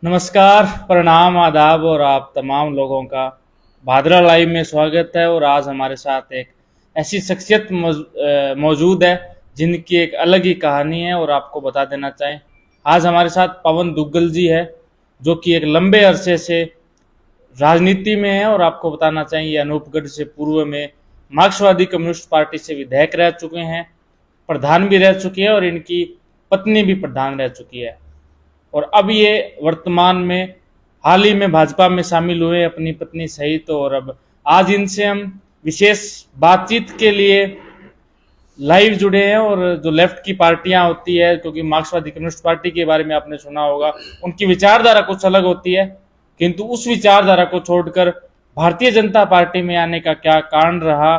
नमस्कार, प्रणाम, आदाब और आप तमाम लोगों का भादरा लाइव में स्वागत है। और आज हमारे साथ एक ऐसी शख्सियत मौजूद है जिनकी एक अलग ही कहानी है और आपको बता देना चाहें। आज हमारे साथ पवन दुग्गल जी है जो कि एक लंबे अरसे से राजनीति में है और आपको बताना चाहिए ये अनूपगढ़ से पूर्व में मार्क्सवादी कम्युनिस्ट पार्टी से विधायक रह चुके हैं, प्रधान भी रह चुके हैं और इनकी पत्नी भी प्रधान रह चुकी है। और अब ये वर्तमान में हाल ही में भाजपा में शामिल हुए अपनी पत्नी सहित। और अब आज इनसे हम विशेष बातचीत के लिए लाइव जुड़े हैं। और जो लेफ्ट की पार्टियां होती है, क्योंकि मार्क्सवादी कम्युनिस्ट पार्टी के बारे में आपने सुना होगा, उनकी विचारधारा कुछ अलग होती है, किंतु उस विचारधारा को छोड़कर भारतीय जनता पार्टी में आने का क्या कारण रहा,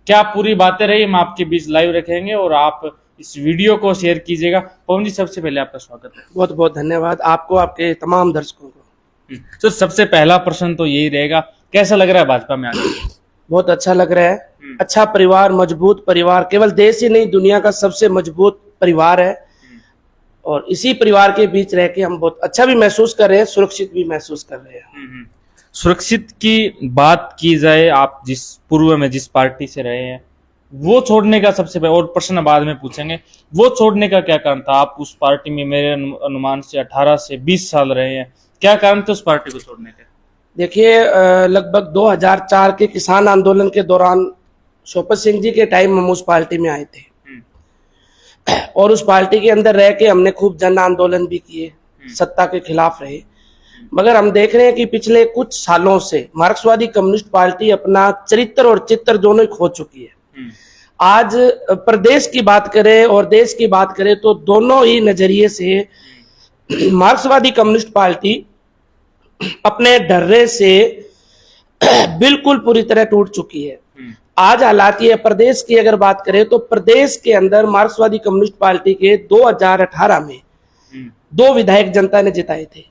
क्या पूरी बातें रही, हम आपके बीच लाइव रखेंगे और आप इस वीडियो को शेयर कीजिएगा। पवन जी, सबसे पहले आपका स्वागत है। बहुत बहुत धन्यवाद आपको, आपके तमाम दर्शकों को। तो सबसे पहला प्रश्न तो यही रहेगा, कैसा लग रहा है भाजपा में आके? बहुत अच्छा लग रहा है। अच्छा परिवार, मजबूत परिवार, केवल देश ही नहीं दुनिया का सबसे मजबूत परिवार है। और इसी परिवार के बीच रह के हम बहुत अच्छा भी महसूस कर रहे हैं, सुरक्षित भी महसूस कर रहे हैं। सुरक्षित की बात की जाए, आप जिस पूर्व में जिस पार्टी से रहे हैं वो छोड़ने का सबसे पहले, और प्रश्न बाद में पूछेंगे, वो छोड़ने का क्या कारण था? आप उस पार्टी में मेरे अनुमान से 18 से 20 साल रहे हैं, क्या कारण थे उस पार्टी को छोड़ने के? देखिए, लगभग 2004 के किसान आंदोलन के दौरान शोपत सिंह जी के टाइम हम उस पार्टी में आए थे और उस पार्टी के अंदर रह के हमने खूब जन आंदोलन भी किए, सत्ता के खिलाफ रहे। मगर हम देख रहे हैं कि पिछले कुछ सालों से मार्क्सवादी कम्युनिस्ट पार्टी अपना चरित्र और चित्र दोनों ही खो चुकी है। आज प्रदेश की बात करें और देश की बात करें तो दोनों ही नजरिए से मार्क्सवादी कम्युनिस्ट पार्टी अपने ढर्रे से बिल्कुल पूरी तरह टूट चुकी है। आज हालात ये, प्रदेश की अगर बात करें तो प्रदेश के अंदर मार्क्सवादी कम्युनिस्ट पार्टी के 2018 में 2 विधायक जनता ने जिताए थे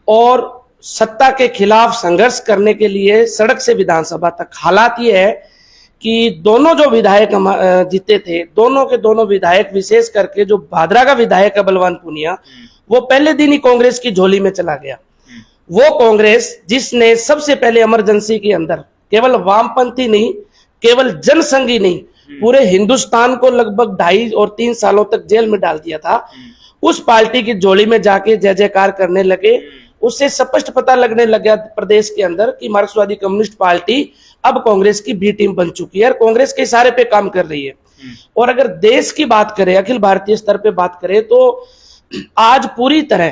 और सत्ता के खिलाफ संघर्ष करने के लिए सड़क से विधानसभा तक। हालात ये है कि दोनों जो विधायक जीते थे, दोनों के दोनों विधायक, विशेष करके जो भादरा का विधायक है बलवान पूनिया, वो पहले दिन ही कांग्रेस की झोली में चला गया। वो कांग्रेस जिसने सबसे पहले इमरजेंसी के अंदर केवल वामपंथी नहीं, केवल जनसंघी नहीं, पूरे हिंदुस्तान को लगभग 2.5 और 3 सालों तक जेल में डाल दिया था, उस पार्टी की झोली में जाके जय जयकार करने लगे। उससे स्पष्ट पता लगने लग गया प्रदेश के अंदर कि मार्क्सवादी कम्युनिस्ट पार्टी अब कांग्रेस की बी टीम बन चुकी है और कांग्रेस के इशारे पे काम कर रही है। और अगर देश की बात करें, अखिल भारतीय स्तर पे बात करें, तो आज पूरी तरह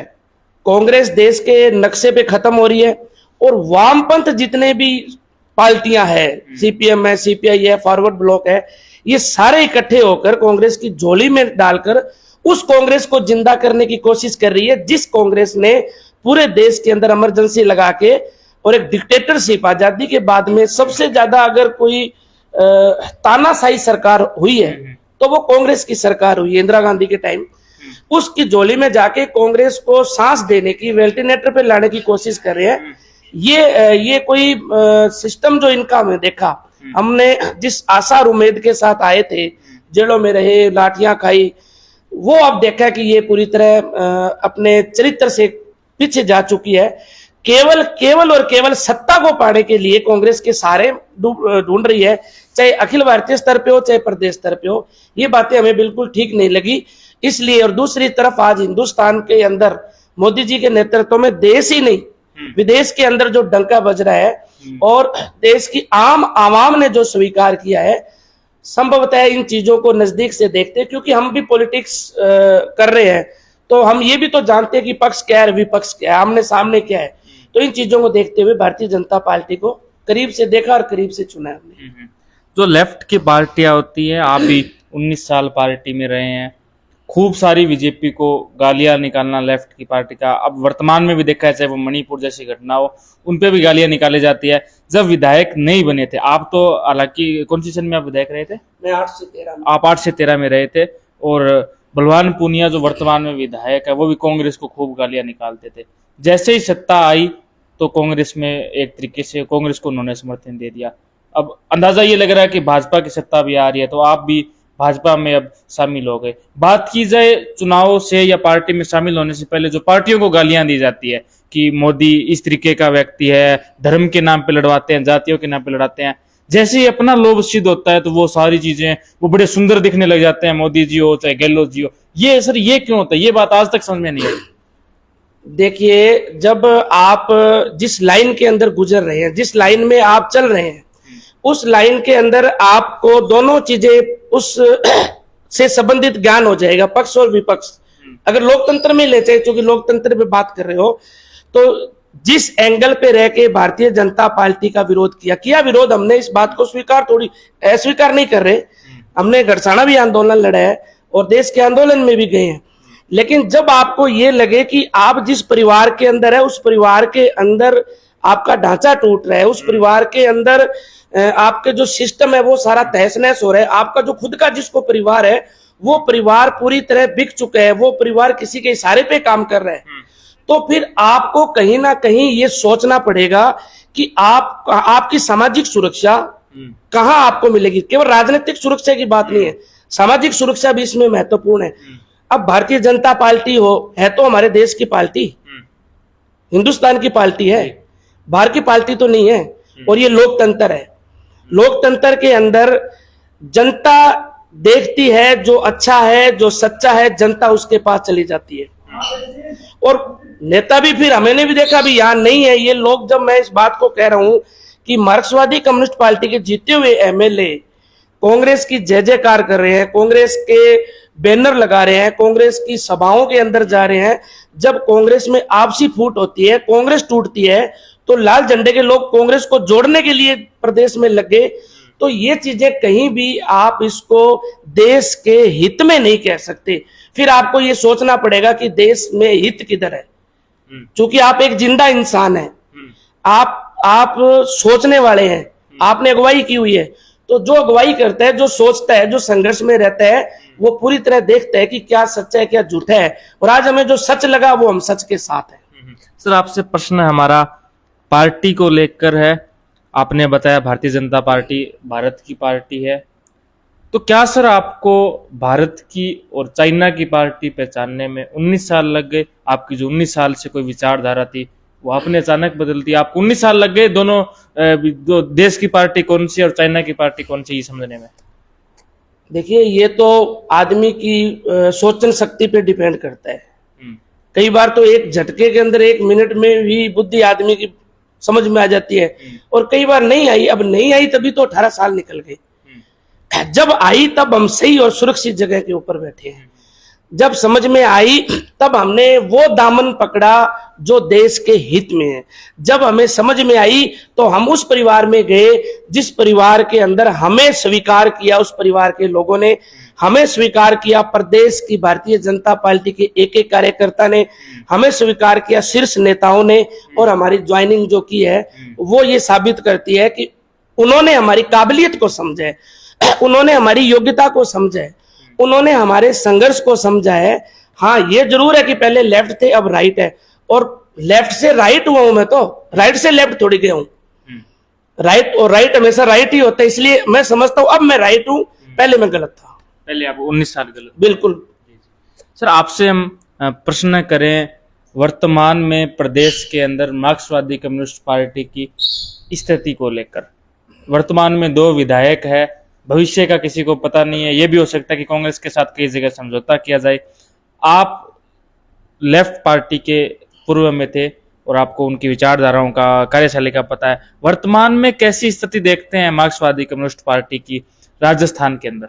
कांग्रेस देश के नक्शे पे खत्म हो रही है और वामपंथ जितने भी पार्टियां हैं, सीपीएम है, सीपीआई है, फॉरवर्ड ब्लॉक है, ये सारे इकट्ठे होकर कांग्रेस की झोली में डालकर उस कांग्रेस को जिंदा करने की कोशिश कर रही है, जिस कांग्रेस ने पूरे देश के अंदर इमरजेंसी लगा के और एक डिक्टेटरशिप, आजादी के बाद में सबसे ज्यादा अगर कोई तानाशाही सरकार हुई है तो वो कांग्रेस की सरकार हुई है, इंदिरा गांधी के टाइम। उसकी झोली में जाके कांग्रेस को सांस देने की, वेंटिलेटर पे लाने की कोशिश कर रहे हैं। ये कोई सिस्टम जो इनका हमने देखा, हमने जिस आशा और उम्मीद के साथ आए थे, जेलों में रहे, लाठियां खाई, वो अब देखा कि ये पूरी तरह अपने चरित्र से पीछे जा चुकी है। केवल और केवल सत्ता को पाने के लिए कांग्रेस के सहारे ढूंढ रही है, चाहे अखिल भारतीय स्तर पे हो, चाहे प्रदेश स्तर पे हो। ये बातें हमें बिल्कुल ठीक नहीं लगी। इसलिए, और दूसरी तरफ आज हिंदुस्तान के अंदर मोदी जी के नेतृत्व में देश ही नहीं विदेश के अंदर जो डंका बज रहा है और देश की आम आवाम ने जो स्वीकार किया है, संभवतः इन चीजों को नजदीक से देखते हैं, क्योंकि हम भी पॉलिटिक्स कर रहे हैं तो हम ये भी तो जानते हैं कि पक्ष क्या है, विपक्ष क्या है, आमने सामने क्या है। तो इन चीजों को देखते हुए भारतीय जनता पार्टी को करीब से देखा और करीब से चुना हमने। जो लेफ्ट की पार्टियां होती है, आप भी 19 साल पार्टी में रहे हैं, खूब सारी बीजेपी को गालियां निकालना लेफ्ट की पार्टी का अब वर्तमान में भी देखा है, चाहे वो मणिपुर जैसी घटना हो, उन पे भी गालियां निकाली जाती है। जब विधायक नहीं बने थे आप, तो हालांकि कौन सी सन में आप विधायक रहे थे? मैं 8 से 13 में। आप 8 से 13 में रहे थे। और बलवान पूनिया जो वर्तमान में विधायक है, वो भी कांग्रेस को खूब गालियां निकालते थे। जैसे ही सत्ता आई तो कांग्रेस में एक तरीके से कांग्रेस को उन्होंने समर्थन दे दिया। अब अंदाजा ये लग रहा है कि भाजपा की सत्ता भी आ रही है, तो आप भी भाजपा में अब शामिल हो गए। बात की जाए चुनाव से या पार्टी में शामिल होने से पहले जो पार्टियों को गालियां दी जाती है कि मोदी इस तरीके का व्यक्ति है, धर्म के नाम पे लड़वाते हैं, जातियों के नाम पे लड़ाते हैं, जैसे ही अपना लोभ सिद्ध होता है तो वो सारी चीजें वो बड़े सुंदर दिखने लग जाते हैं, मोदी जी हो चाहे गहलोत जी हो। ये सर ये क्यों होता है? ये बात आज तक समझ में नहीं आई। देखिए, जब आप जिस लाइन के अंदर गुजर रहे हैं, जिस लाइन में आप चल रहे हैं, उस लाइन के अंदर आपको दोनों चीजें उस से संबंधित ज्ञान हो जाएगा, पक्ष और विपक्ष। अगर लोकतंत्र में ले जाए, क्योंकि लोकतंत्र पे बात कर रहे हो, तो जिस एंगल पे रह के भारतीय जनता पार्टी का विरोध किया विरोध हमने, इस बात को स्वीकार थोड़ी अस्वीकार नहीं कर रहे। हमने घरसाना भी आंदोलन लड़ा है और देश के आंदोलन में भी गए हैं। लेकिन जब आपको ये लगे कि आप जिस परिवार के अंदर है, उस परिवार के अंदर आपका ढांचा टूट रहा है, उस परिवार के अंदर आपके जो सिस्टम है वो सारा तहस नहस हो रहा है, आपका जो खुद का जिसको परिवार है वो परिवार पूरी तरह बिक चुका है, वो परिवार किसी के इशारे पे काम कर रहा है, तो फिर आपको कहीं ना कहीं ये सोचना पड़ेगा कि आपकी सामाजिक सुरक्षा कहां आपको मिलेगी। केवल राजनीतिक सुरक्षा की बात नहीं है, सामाजिक सुरक्षा भी इसमें महत्वपूर्ण है। अब भारतीय जनता पार्टी है तो हमारे देश की पार्टी, हिंदुस्तान की पार्टी है, बाहर की पार्टी तो नहीं है। और ये लोकतंत्र है, लोकतंत्र के अंदर जनता देखती है जो अच्छा है, जो सच्चा है, जनता उसके पास चली जाती है। और नेता भी फिर हमने भी देखा भी यहाँ नहीं है ये लोग। जब मैं इस बात को कह रहा हूं कि मार्क्सवादी कम्युनिस्ट पार्टी के जीते हुए एमएलए कांग्रेस की जय जयकार कर रहे हैं, कांग्रेस के बैनर लगा रहे हैं, कांग्रेस की सभाओं के अंदर जा रहे हैं, जब कांग्रेस में आपसी फूट होती है, कांग्रेस टूटती है, तो लाल झंडे के लोग कांग्रेस को जोड़ने के लिए प्रदेश में लगे। तो ये चीजें कहीं भी आप इसको देश के हित में नहीं कह सकते। फिर आपको ये सोचना पड़ेगा कि देश में हित किधर है, क्योंकि आप एक जिंदा इंसान है, आप सोचने वाले हैं, आपने अगुवाई की हुई है। तो जो अगुवाई करता है, जो सोचता है, जो संघर्ष में रहता है, वो पूरी तरह देखता है कि क्या सच है क्या झूठा है। और आज हमें जो सच लगा वो हम सच के साथ हैं। सर आपसे प्रश्न हमारा पार्टी को लेकर है। आपने बताया भारतीय जनता पार्टी भारत की पार्टी है, तो क्या सर आपको भारत की और चाइना की पार्टी पहचानने में 19 साल लग गए? आपकी जो 19 साल से कोई विचारधारा थी वो आपने अचानक बदल दी, आपको 19 साल लग गए दोनों दो देश की पार्टी कौन सी और चाइना की पार्टी कौन सी ये समझने में? देखिए, ये तो आदमी की सोचन शक्ति पे डिपेंड करता है। कई बार तो एक झटके के अंदर 1 मिनट में भी बुद्धि आदमी की समझ में आ जाती है, और कई बार नहीं आई। अब नहीं आई तभी तो 18 साल निकल गए। जब आई तब हम सही और सुरक्षित जगह के ऊपर बैठे हैं। जब समझ में आई तब हमने वो दामन पकड़ा जो देश के हित में है। जब हमें समझ में आई तो हम उस परिवार में गए जिस परिवार के अंदर हमें स्वीकार किया, उस परिवार के लोगों ने हमें स्वीकार किया, प्रदेश की भारतीय जनता पार्टी के एक एक कार्यकर्ता ने हमें स्वीकार किया, शीर्ष नेताओं ने। और हमारी ज्वाइनिंग जो की है वो ये साबित करती है कि उन्होंने हमारी काबिलियत को समझा है, उन्होंने हमारी योग्यता को समझा है, उन्होंने हमारे संघर्ष को समझा है। हाँ, ये जरूर है कि पहले लेफ्ट थे अब राइट है, और लेफ्ट से राइट हुआ हूं मैं, तो राइट से लेफ्ट थोड़ी गया हूं। राइट और राइट हमेशा राइट ही होता है, इसलिए मैं समझता हूं अब मैं राइट हूं, पहले मैं गलत था। पहले आप 19 साल गलत। बिल्कुल। सर आपसे हम प्रश्न करें, वर्तमान में प्रदेश के अंदर मार्क्सवादी कम्युनिस्ट पार्टी की स्थिति को लेकर। वर्तमान में 2 विधायक है, भविष्य का किसी को पता नहीं है, यह भी हो सकता है कि कांग्रेस के साथ कई जगह समझौता किया जाए। आप लेफ्ट पार्टी के पूर्व में थे और आपको उनकी विचारधाराओं का, कार्यशैली का पता है। वर्तमान में कैसी स्थिति देखते हैं मार्क्सवादी कम्युनिस्ट पार्टी की राजस्थान के अंदर?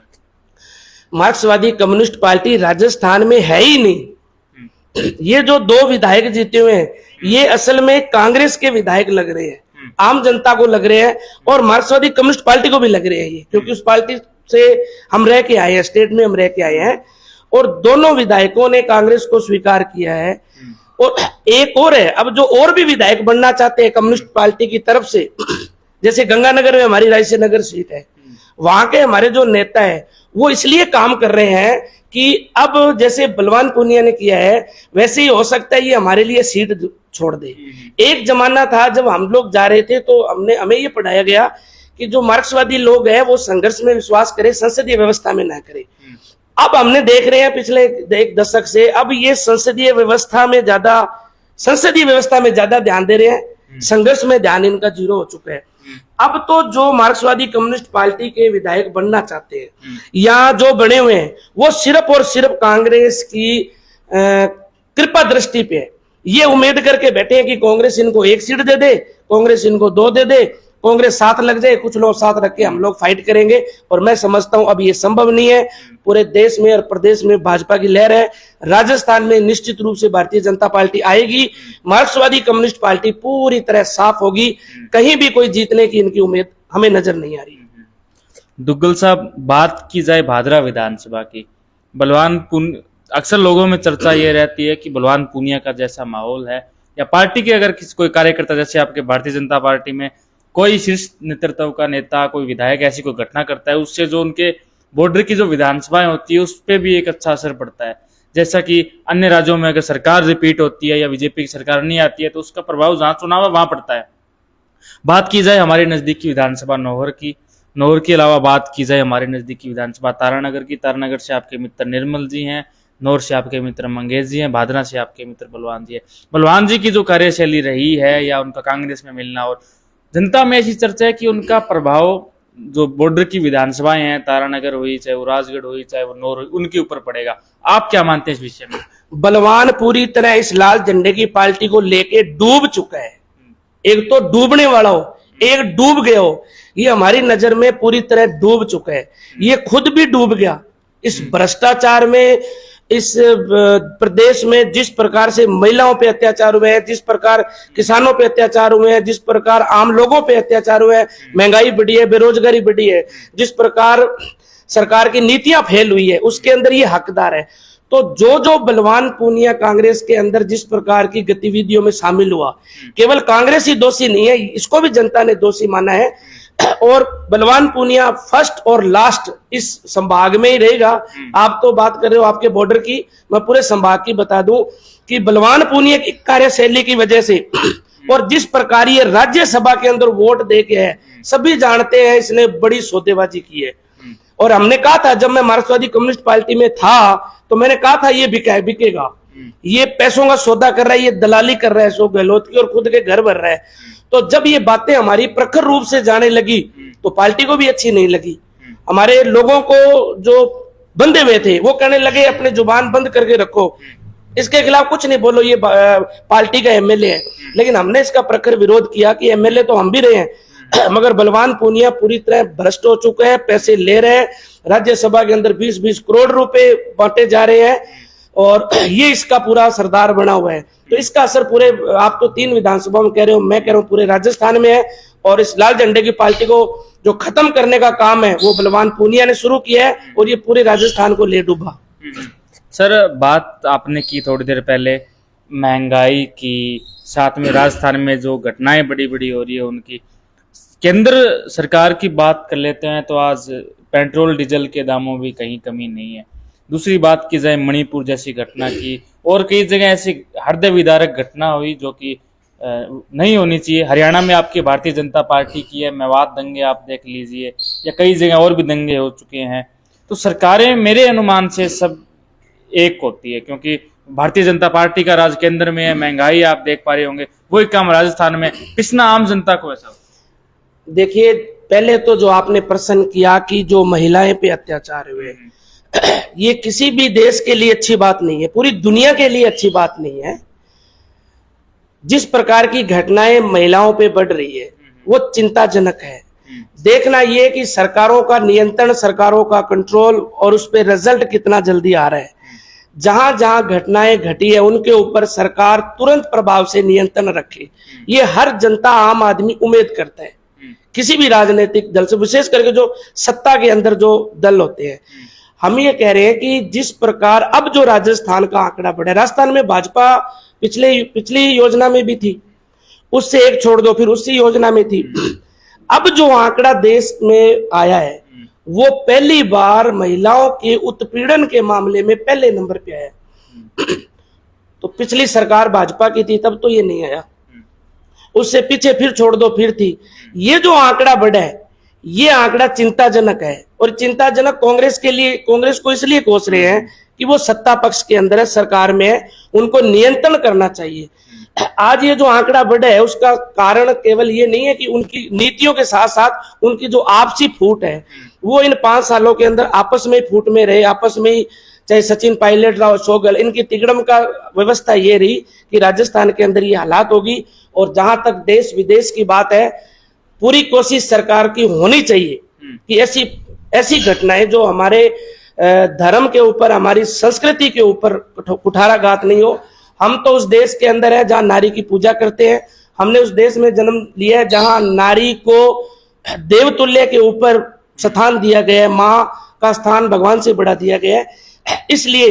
मार्क्सवादी कम्युनिस्ट पार्टी राजस्थान में है ही नहीं। ये जो 2 विधायक जीते हुए हैं ये असल में कांग्रेस के विधायक लग रहे हैं, आम जनता को लग रहे हैं, और मार्क्सवादी कम्युनिस्ट पार्टी को भी लग रहे हैं ये, क्योंकि उस पार्टी से हम रह के आए हैं, स्टेट में हम रह के आए हैं। और दोनों विधायकों ने कांग्रेस को स्वीकार किया है। और एक और है, अब जो और भी विधायक बनना चाहते हैं कम्युनिस्ट पार्टी की तरफ से, जैसे गंगानगर में हमारी रायसे नगर सीट है, वहां के हमारे जो नेता है वो इसलिए काम कर रहे हैं कि अब जैसे बलवान पूनिया ने किया है वैसे ही हो सकता है ये हमारे लिए सीट छोड़ दे। एक जमाना था जब हम लोग जा रहे थे तो हमें ये पढ़ाया गया कि जो मार्क्सवादी लोग हैं वो संघर्ष में विश्वास करें, संसदीय व्यवस्था में ना करें। अब हमने देख रहे हैं पिछले एक दशक से अब ये संसदीय व्यवस्था में ज्यादा ध्यान दे रहे हैं, संघर्ष में ध्यान इनका जीरो हो चुका है। अब तो जो मार्क्सवादी कम्युनिस्ट पार्टी के विधायक बनना चाहते हैं या जो बने हुए हैं वो सिर्फ और सिर्फ कांग्रेस की कृपा दृष्टि पे ये उम्मीद करके बैठे हैं कि कांग्रेस इनको 1 सीट दे दे, कांग्रेस इनको 2 दे दे, कांग्रेस साथ लग जाए, कुछ लोग साथ रख के हम लोग फाइट करेंगे। और मैं समझता हूं अब ये संभव नहीं है। पूरे देश में और प्रदेश में भाजपा की लहर है। राजस्थान में निश्चित रूप से भारतीय जनता पार्टी आएगी, मार्क्सवादी कम्युनिस्ट पार्टी पूरी तरह साफ होगी, कहीं भी कोई जीतने की इनकी उम्मीद हमें नजर नहीं आ रही। दुग्गल साहब, बात की जाए भादरा विधानसभा की, अक्सर लोगों में चर्चा ये रहती है कि बलवान पूनिया का जैसा माहौल है या पार्टी के अगर कोई कार्यकर्ता जैसे आपके भारतीय जनता पार्टी में कोई शीर्ष नेतृत्व का नेता, कोई विधायक ऐसी कोई घटना करता है, उससे जो उनके बॉर्डर की जो विधानसभाएं होती है उस पर भी एक अच्छा असर पड़ता है। जैसा कि अन्य राज्यों में अगर सरकार रिपीट होती है या बीजेपी की सरकार नहीं आती है तो उसका प्रभाव जहां चुनाव है वहां पड़ता है। बात की जाए हमारे नजदीकी विधानसभा नौहर के अलावा बात की जाए हमारे नजदीकी विधानसभा तारानगर की, तारानगर से आपके मित्र निर्मल जी हैं, नौर से आपके मित्र मंगेश जी हैं, भादरा से आपके मित्र बलवान जी है। बलवान जी की जो कार्यशैली रही है या उनका कांग्रेस में मिलना, और जनता में ऐसी चर्चा है कि उनका प्रभाव जो बॉर्डर की विधानसभाएं हैं, तारानगर हुई, चाहे वो राजगढ़ हुई, चाहे वो नौर हुई, उनके ऊपर पड़ेगा। आप क्या मानते हैं इस विषय में? बलवान पूरी तरह इस लाल झंडे की पार्टी को लेके डूब चुका है। एक तो डूबने वाला हो, एक डूब गया हो। ये हमारी नजर में पूरी तरह डूब चुका है। ये खुद भी डूब गया इस भ्रष्टाचार में। इस प्रदेश में जिस प्रकार से महिलाओं पे अत्याचार हुए हैं, जिस प्रकार किसानों पे अत्याचार हुए हैं, जिस प्रकार आम लोगों पे अत्याचार हुए हैं, महंगाई बढ़ी है, बेरोजगारी बढ़ी है, जिस प्रकार सरकार की नीतियां फेल हुई है, उसके अंदर ये हकदार है। तो जो बलवान पूनिया कांग्रेस के अंदर जिस प्रकार की गतिविधियों में शामिल हुआ, केवल कांग्रेस ही दोषी नहीं है, इसको भी जनता ने दोषी माना है। और बलवान पूनिया फर्स्ट और लास्ट इस संभाग में ही रहेगा। आप तो बात कर रहे हो आपके बॉर्डर की, मैं पूरे संभाग की बता दूं कि बलवान पूनिया की कार्यशैली की वजह से और जिस प्रकार ये राज्यसभा के अंदर वोट दे के है, सभी जानते हैं इसने बड़ी सौदेबाजी की है। और हमने कहा था, जब मैं मार्क्सवादी कम्युनिस्ट पार्टी में था तो मैंने कहा था ये बिकेगा, ये पैसों का सौदा कर रहा है, ये दलाली कर रहा है अशोक गहलोत की और खुद के घर भर रहा है। तो जब ये बातें हमारी प्रखर रूप से जाने लगी तो पार्टी को भी अच्छी नहीं लगी। हमारे लोगों को जो बंधे हुए थे वो कहने लगे अपने जुबान बंद करके रखो, इसके खिलाफ कुछ नहीं बोलो, ये पार्टी का एमएलए है। लेकिन हमने इसका प्रखर विरोध किया कि एमएलए तो हम भी रहे हैं, मगर बलवान पूनिया पूरी तरह भ्रष्ट हो चुके हैं, पैसे ले रहे हैं, राज्यसभा के अंदर 20-20 करोड़ रुपए बांटे जा रहे हैं और ये इसका पूरा सरदार बना हुआ है। तो इसका असर पूरे, आप तो 3 विधानसभा में कह रहे हो, मैं कह रहा हूं पूरे राजस्थान में है। और इस लाल झंडे की पार्टी को जो खत्म करने का काम है वो बलवान पूनिया ने शुरू किया है और ये पूरे राजस्थान को ले डूबा। सर, बात आपने की थोड़ी देर पहले महंगाई की, साथ में राजस्थान में जो घटनाएं बड़ी बड़ी हो रही है उनकी। केंद्र सरकार की बात कर लेते हैं तो आज पेट्रोल डीजल के दामों भी कहीं कमी नहीं है। दूसरी बात की जाए मणिपुर जैसी घटना की, और कई जगह ऐसी हृदय विदारक घटना हुई जो कि नहीं होनी चाहिए। हरियाणा में आपकी भारतीय जनता पार्टी की है, मेवात दंगे आप देख लीजिए, या कई जगह और भी दंगे हो चुके हैं। तो सरकारें मेरे अनुमान से सब एक होती है, क्योंकि भारतीय जनता पार्टी का राज केंद्र में है, महंगाई आप देख पा रहे होंगे, वही काम राजस्थान में, पिछना आम जनता को ऐसा। देखिए, पहले तो जो आपने प्रश्न किया कि जो महिलाएं पे अत्याचार हुए, ये किसी भी देश के लिए अच्छी बात नहीं है, पूरी दुनिया के लिए अच्छी बात नहीं है। जिस प्रकार की घटनाएं महिलाओं पे बढ़ रही है वो चिंताजनक है। देखना ये कि सरकारों का नियंत्रण, सरकारों का कंट्रोल और उस पे रिजल्ट कितना जल्दी आ रहा है। जहां जहां घटनाएं घटी है उनके ऊपर सरकार तुरंत प्रभाव से नियंत्रण रखे, ये हर जनता, आम आदमी उम्मीद करता है किसी भी राजनीतिक दल से, विशेष करके जो सत्ता के अंदर जो दल होते हैं। हम ये कह रहे हैं कि जिस प्रकार अब जो राजस्थान का आंकड़ा बढ़ा है, राजस्थान में भाजपा पिछली योजना में भी थी, उससे एक छोड़ दो फिर उसी योजना में थी। अब जो आंकड़ा देश में आया है वो पहली बार महिलाओं के उत्पीड़न के मामले में पहले नंबर पे आया। तो पिछली सरकार भाजपा की थी तब तो ये नहीं आया, उससे पीछे फिर छोड़ दो फिर थी। ये जो आंकड़ा बढ़ा है ये आंकड़ा चिंताजनक है। और चिंताजनक कांग्रेस के लिए, कांग्रेस को इसलिए कोस रहे हैं कि वो सत्ता पक्ष के अंदर है, सरकार में है, उनको नियंत्रण करना चाहिए। आज ये जो आंकड़ा बढ़ा है उसका कारण केवल ये नहीं है कि उनकी नीतियों के साथ साथ उनकी जो आपसी फूट है वो इन 5 सालों के अंदर आपस में फूट में रहे, आपस में ही, चाहे सचिन पायलट, राव शोगल, इनकी तिगड़म का व्यवस्था ये रही कि राजस्थान के अंदर ये हालात होगी। और जहां तक देश विदेश की बात है, पूरी कोशिश सरकार की होनी चाहिए कि ऐसी घटनाएं जो हमारे धर्म के ऊपर, हमारी संस्कृति के ऊपर कुठाराघात नहीं हो। हम तो उस देश के अंदर है जहां नारी की पूजा करते हैं, हमने उस देश में जन्म लिया है जहां नारी को देवतुल्य के ऊपर स्थान दिया गया है, मां का स्थान भगवान से बड़ा दिया गया है। इसलिए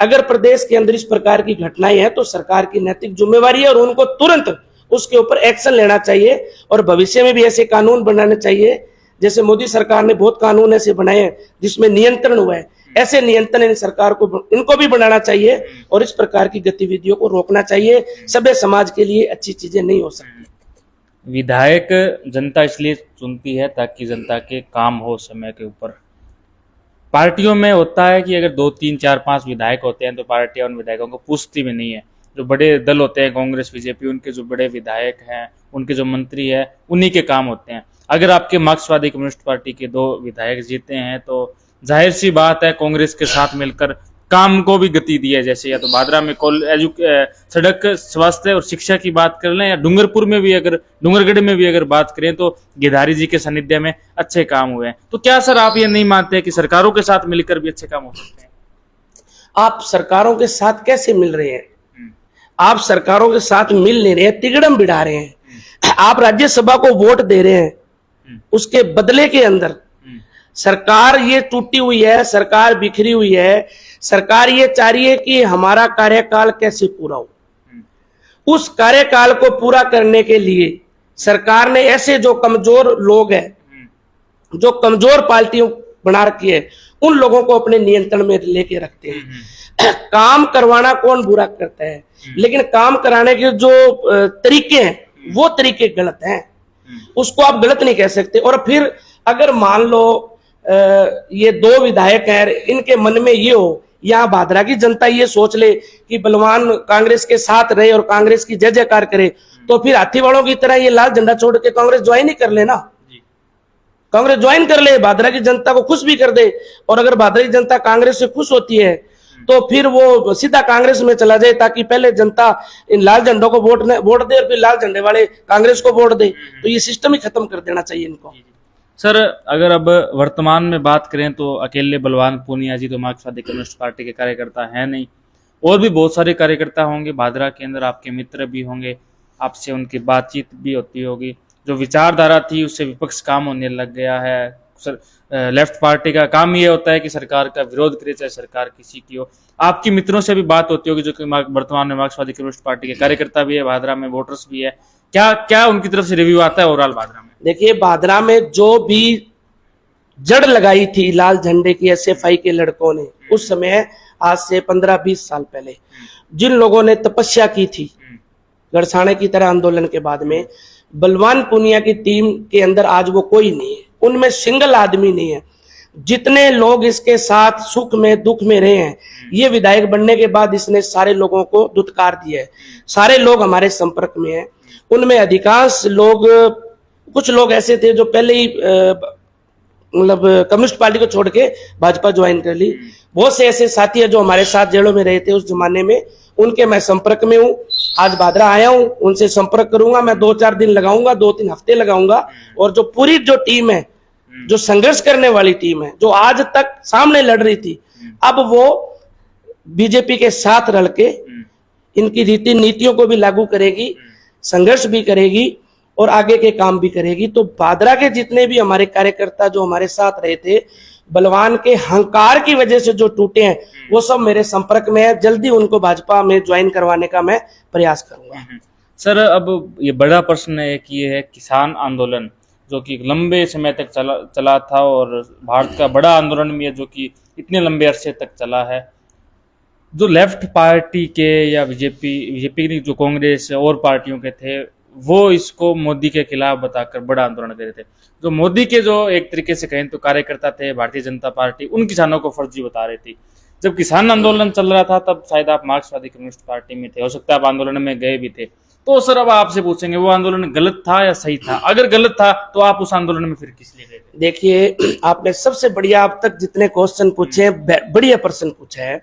अगर प्रदेश के अंदर इस प्रकार की घटनाएं हैं तो सरकार की नैतिक जिम्मेवारी है और उनको तुरंत उसके ऊपर एक्शन लेना चाहिए। और भविष्य में भी ऐसे कानून बनाने चाहिए, जैसे मोदी सरकार ने बहुत कानून ऐसे बनाए हैं जिसमें नियंत्रण हुआ है, ऐसे नियंत्रण इन सरकार को, इनको भी बनाना चाहिए और इस प्रकार की गतिविधियों को रोकना चाहिए। सभ्य समाज के लिए अच्छी चीजें नहीं हो सकती। विधायक जनता इसलिए चुनती है ताकि जनता के काम हो समय के ऊपर। पार्टियों में होता है कि अगर 2, 3, 4, 5 विधायक होते हैं तो पार्टियां उन विधायकों को पूछती भी नहीं है। जो बड़े दल होते हैं, कांग्रेस, बीजेपी, उनके जो बड़े विधायक हैं, उनके जो मंत्री हैं, उन्हीं के काम होते हैं। अगर आपके मार्क्सवादी कम्युनिस्ट पार्टी के 2 विधायक जीते हैं तो जाहिर सी बात है कांग्रेस के साथ मिलकर काम को भी गति दी है। जैसे या तो भादरा में सड़क, स्वास्थ्य और शिक्षा की बात कर लें, या डूंगरपुर में भी, अगर डूंगरगढ़ में भी अगर बात करें तो गिधारी जी के सानिध्य में अच्छे काम हुए हैं। तो क्या सर आप ये नहीं मानते कि सरकारों के साथ मिलकर भी अच्छे काम हो सकते हैं? आप सरकारों के साथ कैसे मिल रहे हैं? आप सरकारों के साथ मिल नहीं रहे हैं, तिगड़म बिठा रहे हैं। आप राज्यसभा को वोट दे रहे हैं, उसके बदले के अंदर सरकार ये टूटी हुई है, सरकार बिखरी हुई है, सरकार ये चाह रही है कि हमारा कार्यकाल कैसे पूरा हो। उस कार्यकाल को पूरा करने के लिए सरकार ने ऐसे जो कमजोर लोग हैं, जो कमजोर पार्टियों बना रखी है, उन लोगों को अपने नियंत्रण में लेके रखते हैं। काम करवाना कौन बुरा करता है, लेकिन काम कराने के जो तरीके हैं वो तरीके गलत हैं, उसको आप गलत नहीं कह सकते। और फिर अगर मान लो ये 2 विधायक हैं, इनके मन में ये हो, या भादरा की जनता ये सोच ले कि बलवान कांग्रेस के साथ रहे और कांग्रेस की जय जयकार करे, तो फिर हाथी वालों की तरह ये लाल झंडा छोड़ के कांग्रेस ज्वाइन ही कर लेना। कांग्रेस ज्वाइन कर ले, भादरा की जनता को खुश भी कर दे। और अगर भादरा की जनता कांग्रेस से खुश होती है तो फिर वो सीधा कांग्रेस में चला जाए, ताकि पहले जनता इन लाल झंडों को वोट दे और फिर लाल झंडे वाले कांग्रेस को वोट दे। तो ये सिस्टम ही खत्म कर देना चाहिए इनको। सर अगर अब वर्तमान में बात करें तो अकेले बलवान पूनिया जी तो मार्क्सवादी कम्युनिस्ट पार्टी के कार्यकर्ता हैं नहीं, और भी बहुत सारे कार्यकर्ता होंगे भादरा के अंदर, आपके मित्र भी होंगे, आपसे उनकी बातचीत भी होती होगी। जो विचारधारा थी उससे विपक्ष काम होने लग गया है। लेफ्ट पार्टी का काम ये होता है कि सरकार का विरोध करे, चाहे सरकार किसी की हो। आपकी मित्रों से भी बात होती होगी जो कि वर्तमान में मार्क्सवादी कम्युनिस्ट पार्टी के कार्यकर्ता भी है, भादरा में वोटर्स भी है। क्या उनकी तरफ से रिव्यू आता है ओवरऑल भादरा में? देखिए, भादरा में जो भी जड़ लगाई थी लाल झंडे की SFI के लड़कों ने, उस समय आज से 15-20 साल पहले जिन लोगों ने तपस्या की थी गड़साने की तरह आंदोलन के बाद में, बलवान पूनिया की टीम के अंदर आज वो कोई नहीं है, उनमें सिंगल आदमी नहीं है। जितने लोग इसके साथ सुख में दुख में रहे हैं, ये विधायक बनने के बाद इसने सारे लोगों को दुत्कार दिया है। सारे लोग हमारे संपर्क में हैं, उनमें अधिकांश लोग, कुछ लोग ऐसे थे जो पहले ही मतलब कम्युनिस्ट पार्टी को छोड़ के भाजपा ज्वाइन कर ली। बहुत से ऐसे साथी हैं जो हमारे साथ जेलों में रहे थे उस जमाने में, उनके मैं संपर्क में हूँ। आज भादरा आया हूँ, उनसे संपर्क करूंगा, मैं 2-4 दिन लगाऊंगा, 2-3 हफ्ते लगाऊंगा। और जो पूरी जो टीम है, जो संघर्ष करने वाली टीम है, जो आज तक सामने लड़ रही थी, अब वो बीजेपी के साथ रल के इनकी रीति नीतियों को भी लागू करेगी, संघर्ष भी करेगी और आगे के काम भी करेगी। तो भादरा के जितने भी हमारे कार्यकर्ता जो हमारे साथ रहे थे, बलवान के हंकार की वजह से जो टूटे हैं, वो सब मेरे संपर्क में है। जल्दी उनको भाजपा में ज्वाइन करवाने का मैं प्रयास करूंगा। सर अब ये बड़ा प्रश्न है कि ये है किसान आंदोलन, जो कि लंबे समय तक चला था और भारत का बड़ा आंदोलन भी है जो कि इतने लंबे अरसे तक चला है। जो लेफ्ट पार्टी के या बीजेपी नहीं, जो कांग्रेस और पार्टियों के थे, वो इसको मोदी के खिलाफ बताकर बड़ा आंदोलन कर रहे थे। जो मोदी के जो एक तरीके से कहें तो कार्यकर्ता थे भारतीय जनता पार्टी, उन किसानों को फर्जी बता रही थी। जब किसान आंदोलन चल रहा था तब शायद आप मार्क्सवादी कम्युनिस्ट पार्टी में थे, हो सकता है आप आंदोलन में गए भी थे। तो सर अब आपसे पूछेंगे वो आंदोलन गलत था या सही था? अगर गलत था तो आप उस आंदोलन में फिर किस लिए गए थे? देखिए, आपने सबसे बढ़िया अब तक जितने क्वेश्चन पूछे हैं, बढ़िया प्रश्न पूछा है।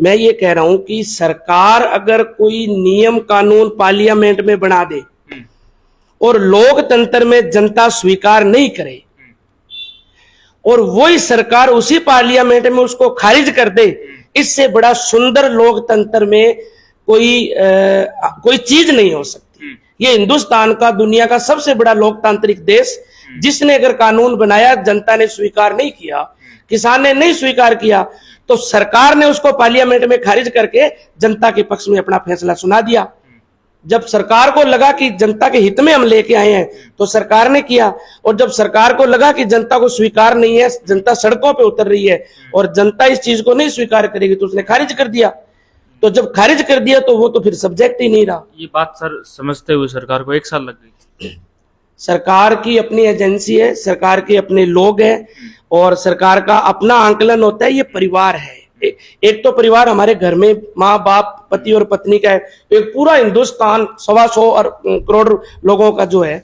मैं ये कह रहा हूं कि सरकार अगर कोई नियम कानून पार्लियामेंट में बना दे और लोकतंत्र में जनता स्वीकार नहीं करे और वही सरकार उसी पार्लियामेंट में उसको खारिज कर दे, इससे बड़ा सुंदर लोकतंत्र में कोई चीज नहीं हो सकती। ये हिंदुस्तान का दुनिया का सबसे बड़ा लोकतांत्रिक देश, जिसने अगर कानून बनाया जनता ने स्वीकार नहीं किया, किसान ने नहीं स्वीकार किया, तो सरकार ने उसको पार्लियामेंट में खारिज करके जनता के पक्ष में अपना फैसला सुना दिया। जब सरकार को लगा कि जनता के हित में हम लेके आए हैं तो सरकार ने किया, और जब सरकार को लगा कि जनता को स्वीकार नहीं है, जनता सड़कों पे उतर रही है और जनता इस चीज को नहीं स्वीकार करेगी, तो उसने खारिज कर दिया। तो जब खारिज कर दिया तो वो तो फिर सब्जेक्ट ही नहीं रहा। ये बात सर समझते हुए सरकार को 1 साल लग गई। सरकार की अपनी एजेंसी है, सरकार के अपने लोग हैं और सरकार का अपना आंकलन होता है। ये परिवार है, एक तो परिवार हमारे घर में माँ बाप पति और पत्नी का है, एक पूरा हिंदुस्तान 125 करोड़ लोगों का जो है,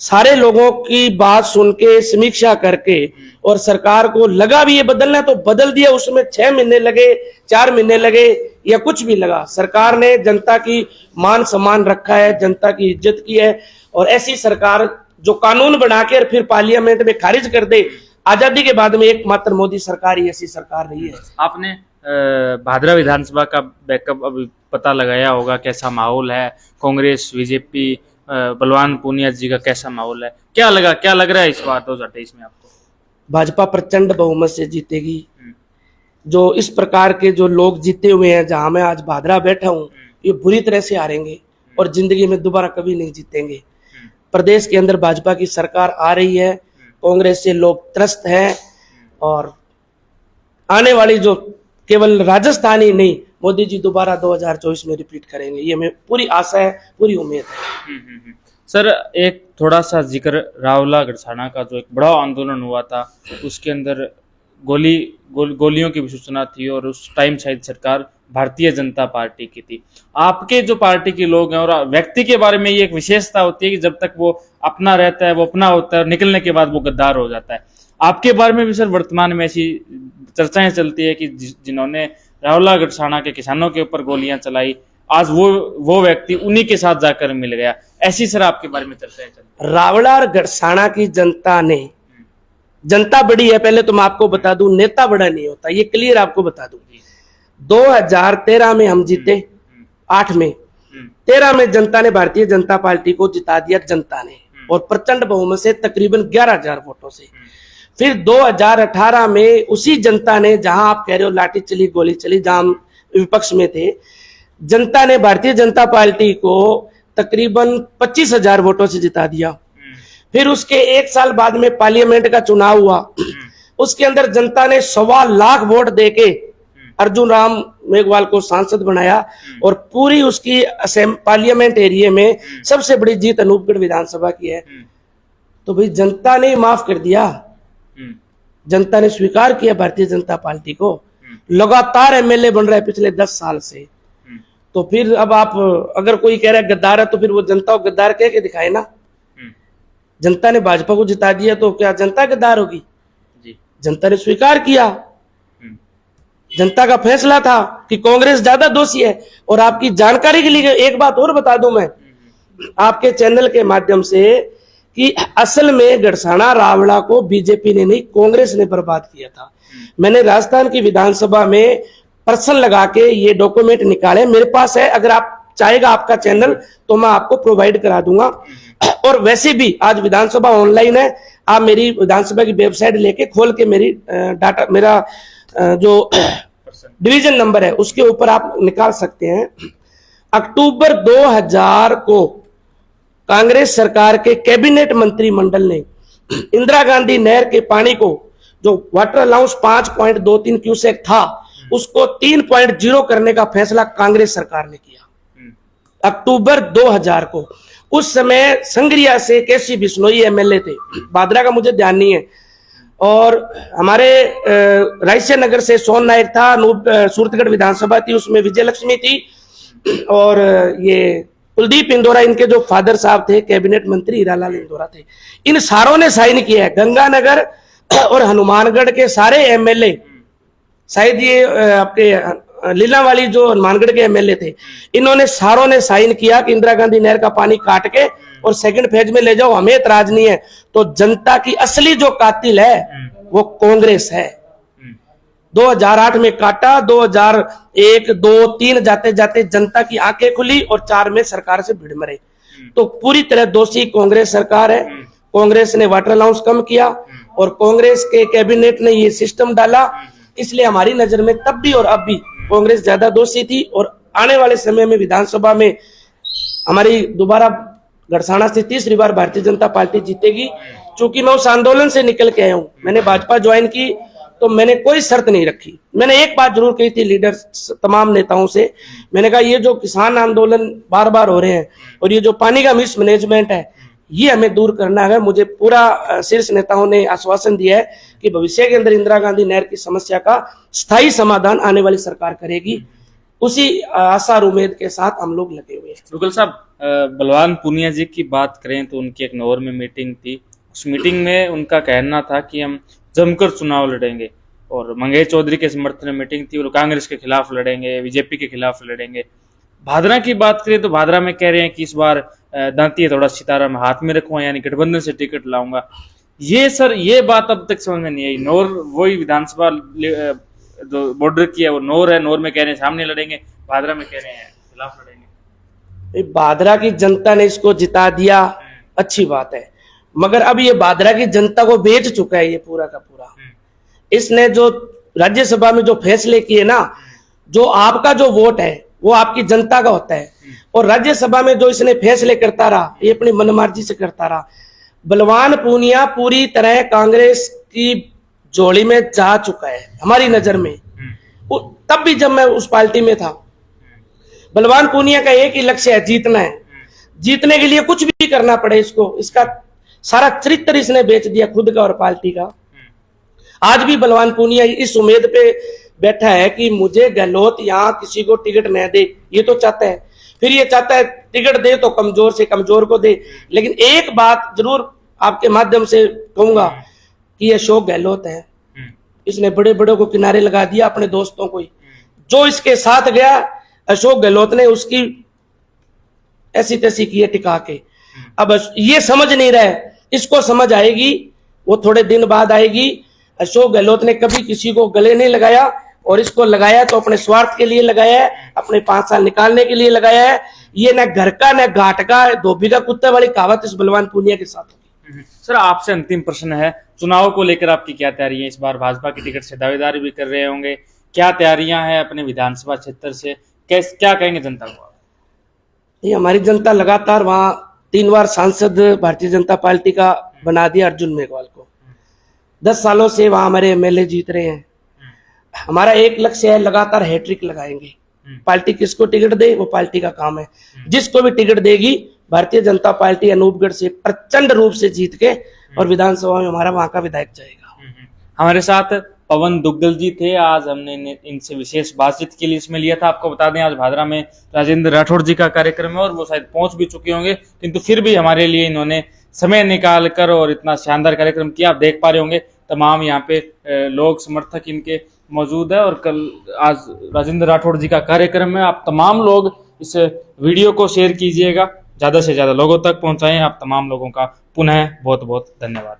सारे लोगों की बात सुन के समीक्षा करके, और सरकार को लगा भी ये बदलना तो बदल दिया। उसमें 6 महीने लगे, 4 महीने लगे या कुछ भी लगा, सरकार ने जनता की मान सम्मान रखा है, जनता की इज्जत की है। और ऐसी सरकार जो कानून बना के और फिर पार्लियामेंट में खारिज कर दे, आजादी के बाद में एकमात्र मोदी सरकार ही ऐसी सरकार रही है। आपने भादरा विधानसभा का बैकअप अभी पता लगाया होगा, कैसा माहौल है? कांग्रेस, बीजेपी, बलवान पूनिया जी का कैसा माहौल है? क्या लग रहा है इस बार 2023 में आपको? भाजपा प्रचंड बहुमत से जीतेगी। जो इस प्रकार के जो लोग जीते हुए हैं, जहां मैं आज भादरा बैठा हूं, ये बुरी तरह से हारेंगे और जिंदगी में दोबारा कभी नहीं जीतेंगे। प्रदेश के अंदर भाजपा की सरकार आ रही है, कांग्रेस से लोग त्रस्त हैं, और आने वाली जो केवल राजस्थान ही नहीं, मोदी जी दोबारा 2024 में रिपीट करेंगे, ये हमें पूरी आशा है, पूरी उम्मीद है। सर एक थोड़ा सा जिक्र रावला गड़साना का, जो एक बड़ा आंदोलन हुआ था, उसके अंदर गोलियों की भी सूचना थी और उस टाइम शायद सरकार भारतीय जनता पार्टी की थी। आपके जो पार्टी के लोग हैं, और व्यक्ति के बारे में ये एक विशेषता होती है कि जब तक वो अपना रहता है वो अपना होता है, और निकलने के बाद वो गद्दार हो जाता है। आपके बारे में भी सर वर्तमान में ऐसी चर्चाएं चलती है कि जिन्होंने रावला गड़साना के किसानों के ऊपर गोलियां चलाई, आज वो व्यक्ति उन्हीं के साथ जाकर मिल गया। ऐसी सर आपके बारे में चर्चाएं चलती? रावला और गड़साना की जनता बड़ी है, पहले तो मैं आपको बता दूं, नेता बड़ा नहीं होता, ये क्लियर आपको बता दूं। 2013 में हम जीते, 8 में, 13 में जनता ने भारतीय जनता पार्टी को जिता दिया जनता ने, और प्रचंड बहुमत से, तकरीबन 11,000 वोटों से। फिर 2018 में उसी जनता ने, जहां आप कह रहे हो लाठी चली गोली चली, जहां हम विपक्ष में थे, जनता ने भारतीय जनता पार्टी को तकरीबन 25,000 वोटों से जिता दिया। फिर उसके 1 साल बाद में पार्लियामेंट का चुनाव हुआ, उसके अंदर जनता ने 1.25 लाख वोट देके अर्जुन राम मेघवाल को सांसद बनाया, और पूरी उसकी पार्लियामेंट एरिया में सबसे बड़ी जीत अनूपगढ़ विधानसभा की है। तो भाई जनता ने माफ कर दिया, जनता ने स्वीकार किया भारतीय जनता पार्टी को। लगातार एमएलए बन रहा है पिछले 10 साल से। तो फिर अब आप अगर कोई कह रहा है गद्दार है, तो फिर वो जनता को गद्दार कह के दिखाए ना। जनता ने भाजपा को जिता दिया तो क्या जनता गद्दार होगी? जनता ने स्वीकार किया, जनता का फैसला था कि कांग्रेस ज्यादा दोषी है। और आपकी जानकारी के लिए एक बात और बता दूं मैं आपके चैनल के माध्यम से, कि असल में गड़साना रावला को बीजेपी ने नहीं, कांग्रेस ने बर्बाद किया था। मैंने राजस्थान की विधानसभा में पर्सन लगा के ये डॉक्यूमेंट निकाले, मेरे पास है। अगर आप चाहेगा आपका चैनल तो मैं आपको प्रोवाइड करा दूंगा। और वैसे भी आज विधानसभा ऑनलाइन है, आप मेरी विधानसभा की वेबसाइट लेके खोल के मेरी डाटा, मेरा जो डिवीजन नंबर है उसके ऊपर आप निकाल सकते हैं। अक्टूबर 2000 को कांग्रेस सरकार के कैबिनेट मंत्रिमंडल ने इंदिरा गांधी नहर के पानी को, जो वाटर अलाउंस 5.23 क्यूसेक था, उसको 3.0 करने का फैसला कांग्रेस सरकार ने किया अक्टूबर 2000 को। उस समय संग्रिया से केसी बिश्नोई एमएलए थे, भादरा का मुझे ध्यान नहीं है। और हमारे रायसे नगर से सोन नायक था, सूरतगढ़ विधानसभा थी, उसमें विजय लक्ष्मी थी, और ये कुलदीप इंदौरा इनके जो फादर साहब थे कैबिनेट मंत्री हीरालाल इंदौरा थे। इन सारों ने साइन किया है। गंगानगर और हनुमानगढ़ के सारे एमएलए, शायद ये आपके लीलावाली जो हनुमानगढ़ के एमएलए थे, इन्होंने सारों ने साइन किया कि इंदिरा गांधी नहर का पानी काट के और सेकंड फेज में ले जाओ, हमें एतराज नहीं है। तो जनता की असली जो कातिल है वो कांग्रेस है। 2008 में काटा, 2001, 2, 3 जाते जाते जनता की आंखें खुली और 4 में सरकार से भिड़ मरे। तो पूरी तरह दोषी कांग्रेस सरकार है। कांग्रेस ने वाटर अलाउंस कम किया और कांग्रेस के कैबिनेट ने ये सिस्टम डाला, इसलिए हमारी नजर में तब भी और अब भी कांग्रेस ज्यादा दोषी थी। और आने वाले समय में विधानसभा में हमारी दोबारा गड़साना से तीसरी बार भारतीय जनता पार्टी जीतेगी। चूंकि मैं उस आंदोलन से निकल के आया हूं, मैंने भाजपा ज्वाइन की तो मैंने कोई शर्त नहीं रखी। मैंने एक बात जरूर कही थी लीडर तमाम नेताओं से, मैंने कहा ये जो किसान आंदोलन बार बार हो रहे हैं और ये जो पानी का मिसमैनेजमेंट है, ये हमें दूर करना है। मुझे पूरा शीर्ष नेताओं ने आश्वासन दिया है कि भविष्य के अंदर इंदिरा गांधी नहर की समस्या का स्थायी समाधान आने वाली सरकार करेगी। उसी आशा और उम्मीद के साथ हम लोग लगे हुए हैं। रुगल साहब, बलवान पूनिया जी की बात करें तो उनकी एक नौर में मीटिंग थी। उस मीटिंग में उनका कहना था कि हम जमकर चुनाव लड़ेंगे, और मंगेश चौधरी के समर्थन में मीटिंग थी, और कांग्रेस के खिलाफ लड़ेंगे, बीजेपी के खिलाफ लड़ेंगे। भादरा की बात करें तो भादरा में कह रहे हैं कि इस बार दांती थोड़ा सितारा में हाथ में रखूंगा, यानी गठबंधन से टिकट लाऊंगा। ये सर, ये बात अब तक समझ में नहीं आई। नौर वही विधानसभा जो बॉर्डर की है वो नौर है, नौर में कह रहे हैं सामने लड़ेंगे, भादरा में कह रहे हैं खिलाफ लड़ेंगे। भादरा की जनता ने इसको जिता दिया, अच्छी बात है, मगर अब ये भादरा की जनता को बेच चुका है ये पूरा का पूरा। इसने जो राज्यसभा में जो फैसले किए ना, जो आपका जो वोट है वो आपकी जनता का होता है, और राज्यसभा में जो इसने फैसले करता रहा, ये अपनी मनमर्जी से करता रहा। बलवान पूनिया पूरी तरह कांग्रेस की झोली में जा चुका है हमारी नजर में। तब भी जब मैं उस पार्टी में था, बलवान पूनिया का एक ही लक्ष्य है, जीतना है। जीतने के लिए कुछ भी करना पड़े इसको, इसका सारा चरित्र इसने बेच दिया, खुद का और पार्टी का। आज भी बलवान पूनिया इस उम्मीद पे बैठा है कि मुझे गहलोत यहाँ किसी को टिकट न दे, ये तो चाहता है। फिर ये चाहता है टिकट दे तो कमजोर से कमजोर को दे। लेकिन एक बात जरूर आपके माध्यम से कहूंगा कि ये अशोक गहलोत है, इसने बड़े बड़े को किनारे लगा दिया, अपने दोस्तों को ही। जो इसके साथ गया अशोक गहलोत ने उसकी ऐसी तैसी की है टिका के। अब ये समझ नहीं रहा है, इसको समझ आएगी, वो थोड़े दिन बाद आएगी। अशोक गहलोत ने कभी किसी को गले नहीं लगाया, और इसको लगाया तो अपने स्वार्थ के लिए लगाया है, अपने 5 साल निकालने के लिए लगाया है। ये न घर का न घाट का, धोबी का कुत्ते वाली कहावत इस बलवान पूनिया के साथ होगी। सर, आपसे अंतिम प्रश्न है, चुनाव को लेकर आपकी क्या तैयारी है? इस बार भाजपा की टिकट से दावेदारी भी कर रहे होंगे, क्या तैयारियां हैं अपने विधानसभा क्षेत्र से, क्या कहेंगे जनता को? ये हमारी जनता लगातार वहां 3 बार सांसद भारतीय जनता पार्टी का बना दिया अर्जुन मेघवाल को। 10 सालों से वहां हमारे एमएलए जीत रहे हैं। हमारा एक लक्ष्य है, लगातार हैट्रिक लगाएंगे। पार्टी किसको टिकट दे वो पार्टी का काम है। जिसको भी टिकट देगी भारतीय जनता पार्टी अनूपगढ़ से प्रचंड रूप से जीत के और विधानसभा में हमारा वहां का विधायक जाएगा। हमारे साथ पवन दुग्गल जी थे। आज हमने इनसे विशेष बातचीत के लिए इसमें लिया था। आपको बता दें आज भादरा में राजेंद्र राठौड़ जी का कार्यक्रम है और वो शायद पहुंच भी चुके होंगे, किंतु फिर भी हमारे लिए इन्होंने समय निकाल कर और इतना शानदार कार्यक्रम किया। आप देख पा रहे होंगे तमाम यहाँ पे लोग समर्थक इनके मौजूद है और कल आज राजेंद्र राठौड़ जी का कार्यक्रम है। आप तमाम लोग इस वीडियो को शेयर कीजिएगा, ज्यादा से ज्यादा लोगों तक पहुंचाएं। आप तमाम लोगों का पुनः बहुत बहुत धन्यवाद।